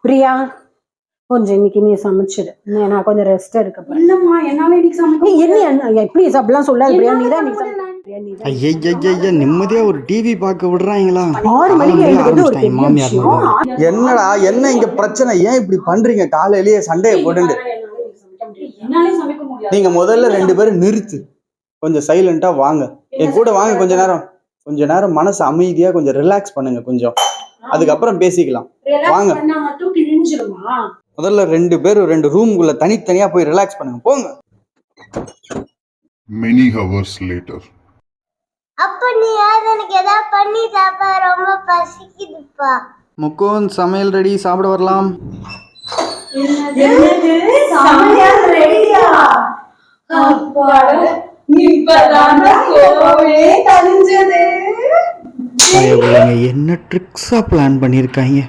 பிரியா கொஞ்சம் இன்னைக்கு நீ சமைச்சிடு. நான் கொஞ்சம் ரெஸ்ட் எடுக்க போறேன். இல்லம்மா என்னால இன்னைக்கு சமைக்க ப்ளீஸ் அப்படிலாம் சொல்லாது பிரியா. நீ தான் ஐயா நிம்மதியா ஒரு டிவி பார்க்க விடுறாங்களா? 6 மணிக்கு எழுந்து ஒரு பெரிய மாமியார் விஷயம். என்னடா என்ன இங்க பிரச்சனை? ஏன் இப்படி பண்றீங்க? காலையிலேயே சண்டையை போட்டு என்னாலே சமைக்க முடியாது. நீங்க முதல்ல 2 பேரும் நிறுத்து, கொஞ்சம் சைலண்டா வாங்க, என் கூட வாங்க. கொஞ்ச நேரம் மனசு அமைதியா கொஞ்சம் ரிலாக்ஸ் பண்ணுங்க கொஞ்சம், அதுக்கப்புறம் பேசிக்கலாம் வாங்க. முதல்ல 2 பேரும் 2 ரூமுக்குள்ள தனித்தனியா போய் ரிலாக்ஸ் பண்ணுங்க போங்க. Many hours later. அப்ப நீ யார் எனக்கு ஏதாவது பண்ணி சாப்பிட ரொம்ப பசிக்குதுப்பா. முக்குந்த் சமையல் ரெடி, சாப்பிட வரலாம். சமையல் ரெடியா? அப்பாடா இப்பதான் கோவே கலிஞ்சதே. என்ன ட்ரிக்ஸா பிளான் பண்ணிருக்காங்க.